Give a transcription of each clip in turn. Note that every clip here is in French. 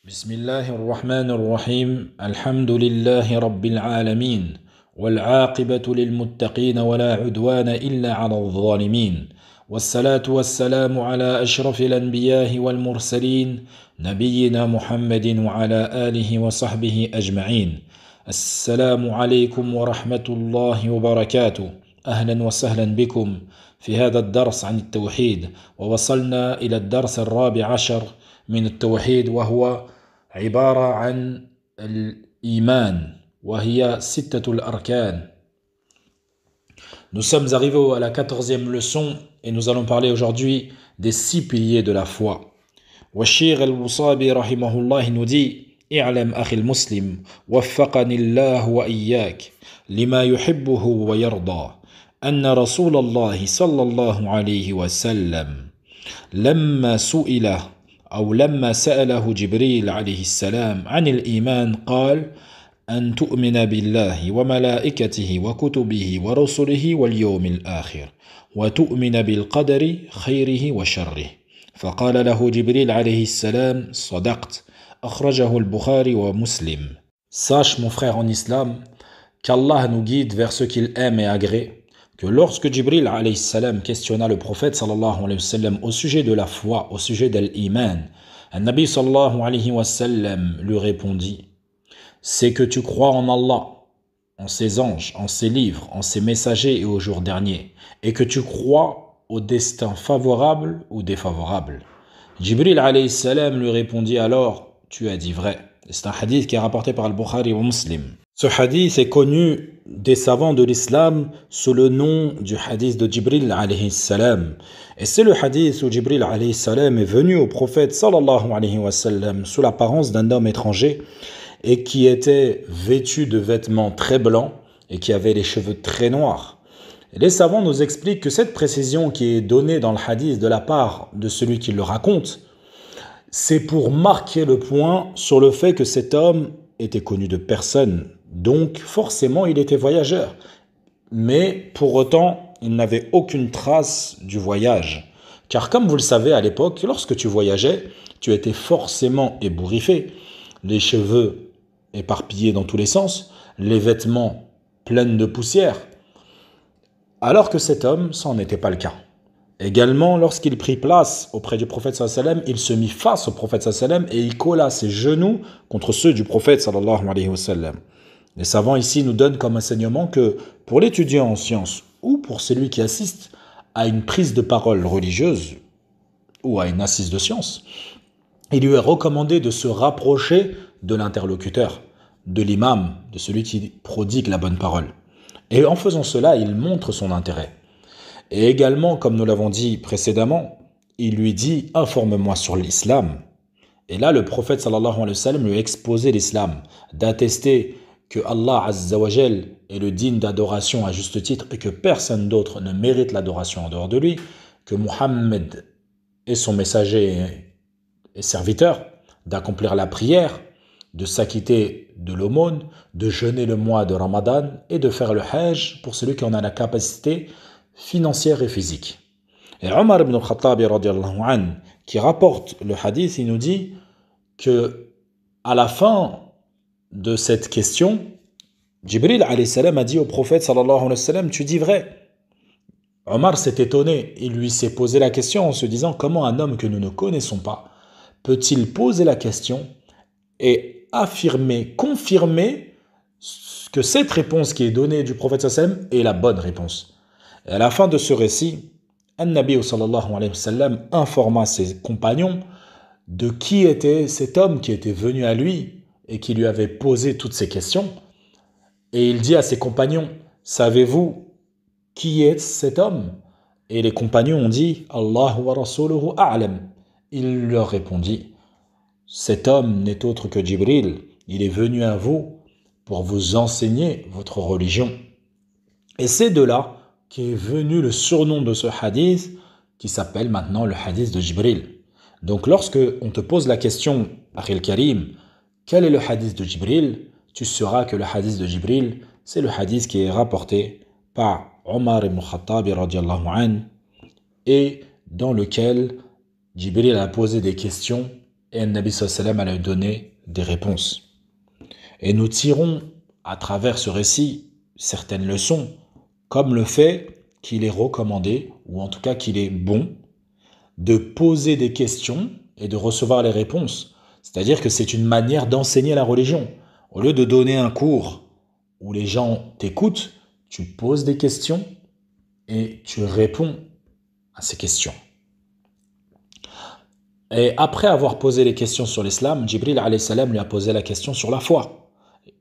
بسم الله الرحمن الرحيم الحمد لله رب العالمين والعاقبة للمتقين ولا عدوان إلا على الظالمين والصلاة والسلام على أشرف الأنبياء والمرسلين نبينا محمد وعلى آله وصحبه أجمعين. السلام عليكم ورحمة الله وبركاته. أهلا وسهلا بكم في هذا الدرس عن التوحيد، ووصلنا إلى الدرس الرابع عشر من التوحيد، وهو عبارة عن الإيمان، وهي ستة الأركان. Nous sommes arrivés à la 14e leçon et nous allons parler aujourd'hui des 6 piliers de la foi. والشيخ الوصابي رحمه الله nous dit: اعلم أخي المسلم وفقني الله وإياك لما يحبه ويرضى أن رسول الله صلى الله عليه وسلم لما سأله جبريل عليه السلام عن الإيمان قال: أن تؤمن بالله وملائكته وكتبه ورسله واليوم الآخر وتؤمن بالقدر خيره وشره. فقال له جبريل عليه السلام: صدقت. أخرجه البخاري ومسلم. Sache, mon frère en islam, qu'Allah nous guide vers ce qu'il aime et agrée, que lorsque Jibril alayhi salam questionna le prophète sallallahu alayhi wa sallam au sujet de la foi, au sujet de l'iman, un Nabi sallallahu alayhi wa sallam lui répondit: c'est que tu crois en Allah, en ses anges, en ses livres, en ses messagers et au jour dernier, et que tu crois au destin favorable ou défavorable. Jibril alayhi salam lui répondit alors: tu as dit vrai. C'est un hadith qui est rapporté par Al-Bukhari ou Muslim. Ce hadith est connu des savants de l'islam sous le nom du hadith de Jibril alayhi salam. Et c'est le hadith où Jibril alayhi salam est venu au prophète sallallahu alayhi wa sallam sous l'apparence d'un homme étranger et qui était vêtu de vêtements très blancs et qui avait les cheveux très noirs. Et les savants nous expliquent que cette précision qui est donnée dans le hadith de la part de celui qui le raconte, c'est pour marquer le point sur le fait que cet homme était connu de personne, donc forcément il était voyageur. Mais pour autant, il n'avait aucune trace du voyage. Car comme vous le savez à l'époque, lorsque tu voyageais, tu étais forcément ébouriffé, les cheveux éparpillés dans tous les sens, les vêtements pleins de poussière, alors que cet homme, ça n'en était pas le cas. Également, lorsqu'il prit place auprès du prophète sallallahu alayhi wa sallam, il se mit face au prophète sallallahu alayhi wa sallam et il colla ses genoux contre ceux du prophète sallallahu alayhi wa sallam. Les savants ici nous donnent comme enseignement que pour l'étudiant en sciences ou pour celui qui assiste à une prise de parole religieuse ou à une assise de science, il lui est recommandé de se rapprocher de l'interlocuteur, de l'imam, de celui qui prodigue la bonne parole. Et en faisant cela, il montre son intérêt. Et également, comme nous l'avons dit précédemment, il lui dit: informe-moi sur l'islam. Et là, le prophète sallallahu alayhi wa sallam lui a exposé l'islam, d'attester que Allah azza wa jal est le digne d'adoration à juste titre et que personne d'autre ne mérite l'adoration en dehors de lui, que Muhammad est son messager et serviteur, d'accomplir la prière, de s'acquitter de l'aumône, de jeûner le mois de Ramadan et de faire le hajj pour celui qui en a la capacité financière et physique. Et Omar ibn al-Khattab radiyallahu anhu, qui rapporte le hadith, il nous dit que à la fin de cette question, Jibril alayhi salam a dit au prophète sallallahu alayhi wa sallam: tu dis vrai. Omar s'est étonné, il lui s'est posé la question en se disant: comment un homme que nous ne connaissons pas peut-il poser la question et affirmer, confirmer que cette réponse qui est donnée du prophète sallallahu alayhi wa sallam est la bonne réponse. Et à la fin de ce récit, An-Nabi sallallahu alayhi wa sallam informa ses compagnons de qui était cet homme qui était venu à lui et qui lui avait posé toutes ces questions. Et il dit à ses compagnons: savez-vous qui est cet homme? Et les compagnons ont dit: Allah wa rasuluhu a'lam. Il leur répondit: cet homme n'est autre que Jibril, il est venu à vous pour vous enseigner votre religion. Et c'est de là qu'est venu le surnom de ce hadith qui s'appelle maintenant le hadith de Jibril. Donc lorsque on te pose la question, Akhil Karim, quel est le hadith de Jibril, tu sauras que le hadith de Jibril, c'est le hadith qui est rapporté par Omar ibn Khattab radiyallahu anhu et dans lequel Jibril a posé des questions et le Nabi sallallahu alayhi wa sallam a lui donné des réponses. Et nous tirons à travers ce récit certaines leçons, comme le fait qu'il est recommandé, ou en tout cas qu'il est bon, de poser des questions et de recevoir les réponses. C'est-à-dire que c'est une manière d'enseigner la religion. Au lieu de donner un cours où les gens t'écoutent, tu poses des questions et tu réponds à ces questions. Et après avoir posé les questions sur l'islam, Jibril alayhi salam lui a posé la question sur la foi.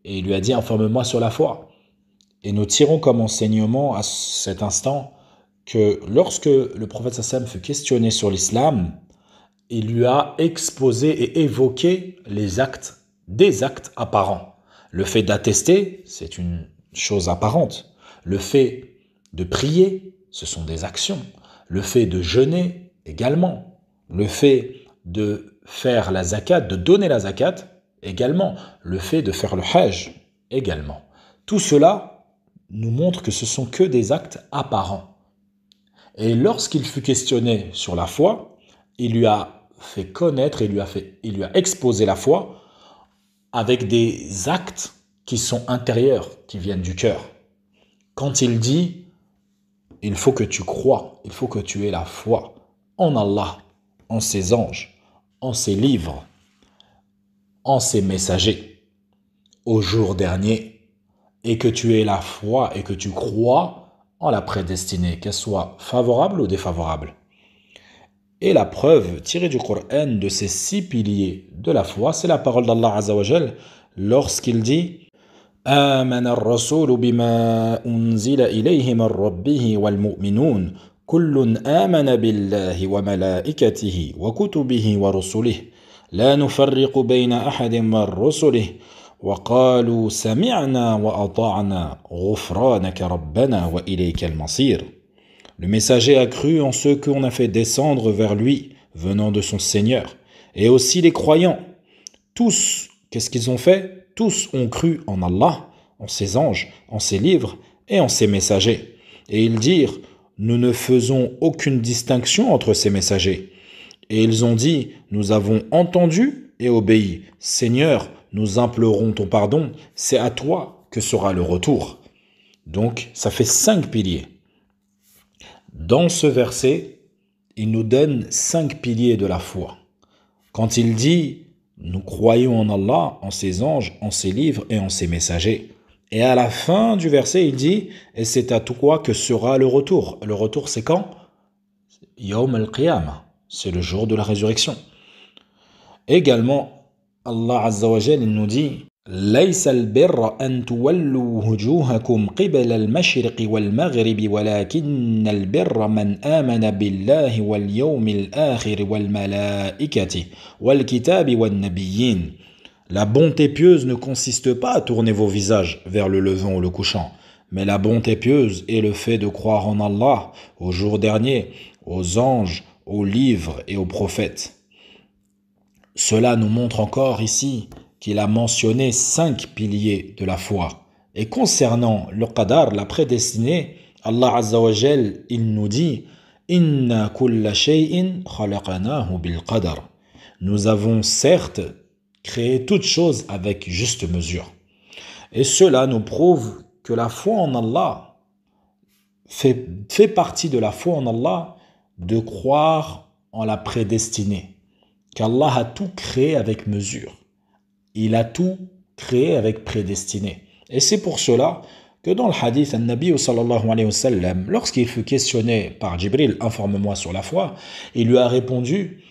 Et il lui a dit, informe-moi sur la foi. Et nous tirons comme enseignement à cet instant que lorsque le prophète sallam fut questionné sur l'islam, il lui a exposé et évoqué des actes apparents. Le fait d'attester, c'est une chose apparente. Le fait de prier, ce sont des actions. Le fait de jeûner, également. Le fait de faire la zakat, de donner la zakat, également. Le fait de faire le hajj, également. Tout cela nous montre que ce sont que des actes apparents. Et lorsqu'il fut questionné sur la foi, il lui a fait connaître, il lui a exposé la foi avec des actes qui sont intérieurs, qui viennent du cœur. Quand il dit, il faut que tu crois, il faut que tu aies la foi en Allah, en ses anges, en ses livres, en ses messagers, au jour dernier, et que tu aies la foi et que tu crois en la prédestinée, qu'elle soit favorable ou défavorable. Et la preuve tirée du Coran de ces 6 piliers de la foi, c'est la parole d'Allah Azza wa Jal lorsqu'il dit آمن الرسول بما أنزل إليه من ربه والمؤمنون كل آمن بالله وملائكته وكتبه ورسله لا نفرق بين أحد من رسله وقالوا سمعنا وأطعنا غفرانك ربنا وإليك المصير. Le messager a cru en ceux qu'on a fait descendre vers lui, venant de son Seigneur, et aussi les croyants. Tous, qu'est-ce qu'ils ont fait? Tous ont cru en Allah, en ses anges, en ses livres et en ses messagers. Et ils dirent, nous ne faisons aucune distinction entre ces messagers. Et ils ont dit, nous avons entendu et obéi. Seigneur, nous implorons ton pardon, c'est à toi que sera le retour. Donc, ça fait 5 piliers. Dans ce verset, il nous donne 5 piliers de la foi. Quand il dit, nous croyons en Allah, en ses anges, en ses livres et en ses messagers. Et à la fin du verset, il dit, et c'est à toi que sera le retour. Le retour, c'est quand? Yawm al-Qiyamah. C'est le jour de la résurrection. Également, Allah Azza wa Jal, il nous dit, ليس البر أن تولوا وجوهكم قبل المشرق والمغرب ولكن البر من آمن بالله واليوم الآخر والملائكة والكتاب والنبيين. La bonté pieuse ne consiste pas à tourner vos visages vers le levant ou le couchant, mais la bonté pieuse est le fait de croire en Allah, au jour dernier, aux anges, aux livres et aux prophètes. Cela nous montre encore ici qu'il a mentionné 5 piliers de la foi. Et concernant le qadar, la prédestinée, Allah Azza wa Jal, il nous dit Inna kulla shay'in khalaqnahu bil qadar. Nous avons certes créé toutes choses avec juste mesure. Et cela nous prouve que la foi en Allah fait partie de la foi en Allah de croire en la prédestinée. Qu'Allah a tout créé avec mesure. Il a tout créé avec prédestiné. Et c'est pour cela que dans le hadith, le Nabi sallallahu alayhi wa sallam, lorsqu'il fut questionné par Jibril, informe-moi sur la foi, il lui a répondu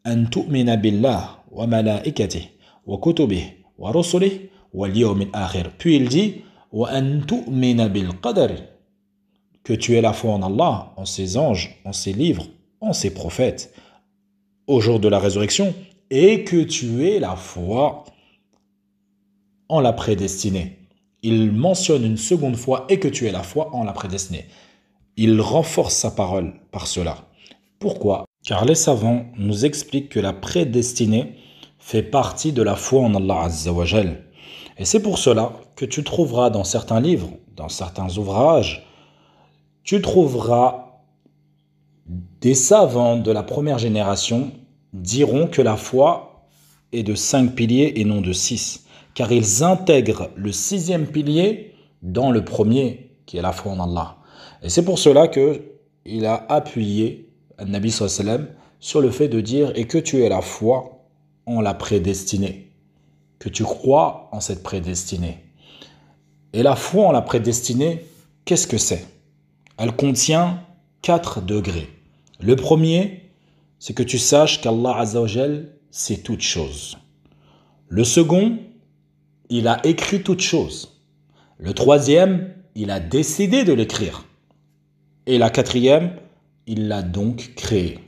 An tu'mina billah wa malaikatihi wa kutubihi wa rusulihi wal yawmil akhir. Puis il dit Wa an tu'mina bil qadari. Que tu aies la foi en Allah, en ses anges, en ses livres, en ses prophètes, au jour de la résurrection, et que tu aies la foi en la prédestinée. Il mentionne une seconde fois et que tu aies la foi en la prédestinée. Il renforce sa parole par cela. Pourquoi? Car les savants nous expliquent que la prédestinée fait partie de la foi en Allah Azza wa Jal. Et c'est pour cela que tu trouveras dans certains livres, dans certains ouvrages, tu trouveras des savants de la première génération diront que la foi est de 5 piliers et non de 6, car ils intègrent le 6e pilier dans le premier, qui est la foi en Allah. Et c'est pour cela qu'il a appuyé Nabi sallallahu alayhi wa sallam sur le fait de dire « Et que tu aies la foi en la prédestinée », que tu crois en cette prédestinée. Et la foi en la prédestinée, qu'est-ce que c'est? Elle contient 4 degrés. Le premier, c'est que tu saches qu'Allah Azza wa Jal sait toutes choses. Le second, il a écrit toutes choses. Le troisième, il a décidé de l'écrire. Et la quatrième, il l'a donc créé.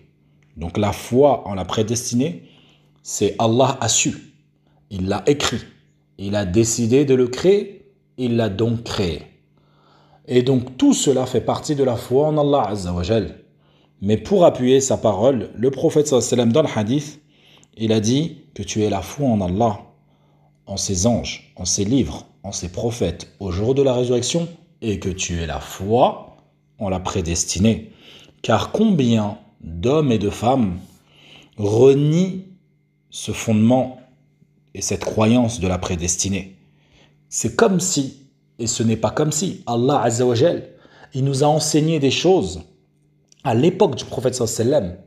Donc la foi en la prédestinée, c'est Allah a su. Il l'a écrit. Il a décidé de le créer. Il l'a donc créé. Et donc tout cela fait partie de la foi en Allah Azza wa Jal. Mais pour appuyer sa parole, le prophète sallallahu alayhi wa sallam dans le hadith, il a dit que tu aies la foi en Allah, en ses anges, en ses livres, en ses prophètes, au jour de la résurrection, et que tu aies la foi en la prédestinée. Car combien d'hommes et de femmes renient ce fondement et cette croyance de la prédestinée? C'est comme si, et ce n'est pas comme si, Allah Azza wa Jal, il nous a enseigné des choses à l'époque du prophète sallallahu alayhi wa sallam,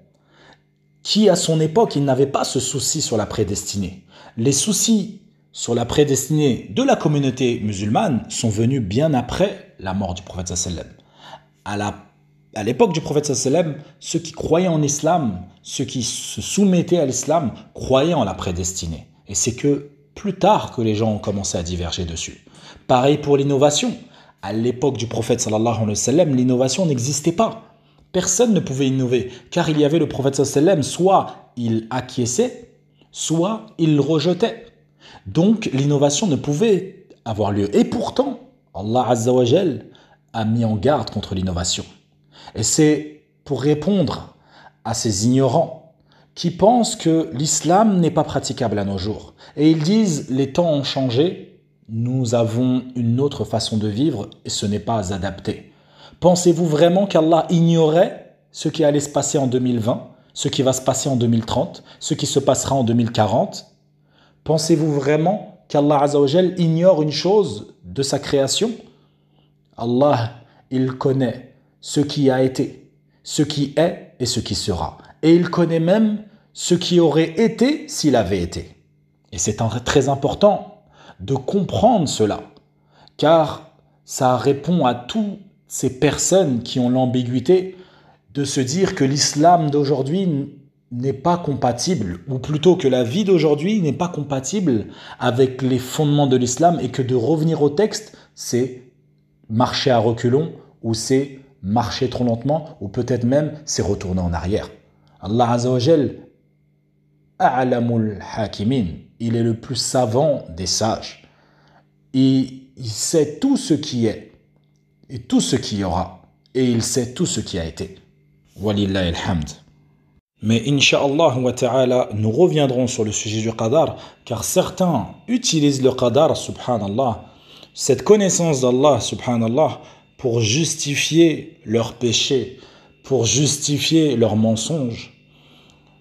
qui à son époque, il n'avait pas ce souci sur la prédestinée. Les soucis sur la prédestinée de la communauté musulmane sont venus bien après la mort du prophète sallallahu alayhi wa sallam. À l'époque du prophète sallallahu alayhi wa sallam, ceux qui croyaient en islam, ceux qui se soumettaient à l'islam, croyaient en la prédestinée. Et c'est que plus tard que les gens ont commencé à diverger dessus. Pareil pour l'innovation. À l'époque du prophète sallallahu alayhi wa sallam, l'innovation n'existait pas. Personne ne pouvait innover, car il y avait le prophète sallallahu alayhi wa sallam, soit il acquiesçait, soit il rejetait. Donc l'innovation ne pouvait avoir lieu. Et pourtant, Allah Azza wa Jal a mis en garde contre l'innovation. Et c'est pour répondre à ces ignorants qui pensent que l'islam n'est pas praticable à nos jours. Et ils disent, les temps ont changé, nous avons une autre façon de vivre et ce n'est pas adapté. Pensez-vous vraiment qu'Allah ignorait ce qui allait se passer en 2020, ce qui va se passer en 2030, ce qui se passera en 2040? Pensez-vous vraiment qu'Allah Azza wa Jal ignore une chose de sa création? Allah, il connaît ce qui a été, ce qui est et ce qui sera. Et il connaît même ce qui aurait été s'il avait été. Et c'est très important de comprendre cela, car ça répond à toutes ces personnes qui ont l'ambiguïté de se dire que l'islam d'aujourd'hui n'est pas compatible, ou plutôt que la vie d'aujourd'hui n'est pas compatible avec les fondements de l'islam et que de revenir au texte, c'est marcher à reculons ou c'est marcher trop lentement ou peut-être même c'est retourner en arrière. Allah Azza wa Jal, A'lamul Hakimin, il est le plus savant des sages. Il sait tout ce qui est et tout ce qui y aura et il sait tout ce qui a été. Walillahi alhamd. Mais Inch'Allah wa ta'ala, nous reviendrons sur le sujet du qadar, car certains utilisent le qadar, subhanallah, cette connaissance d'Allah, subhanallah, pour justifier leurs péchés, pour justifier leurs mensonges.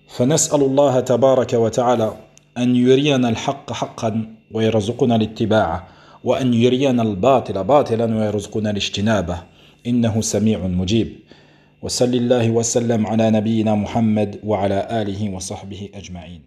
فنسأل الله تبارك وتعالى أن يرينا الحق حقا ويرزقنا الاتباعه وأن يرينا الباطل باطلا ويرزقنا الاجتنابه إنه سميع مجيب وصلى الله وسلم على نبينا محمد وعلى آله وصحبه أجمعين.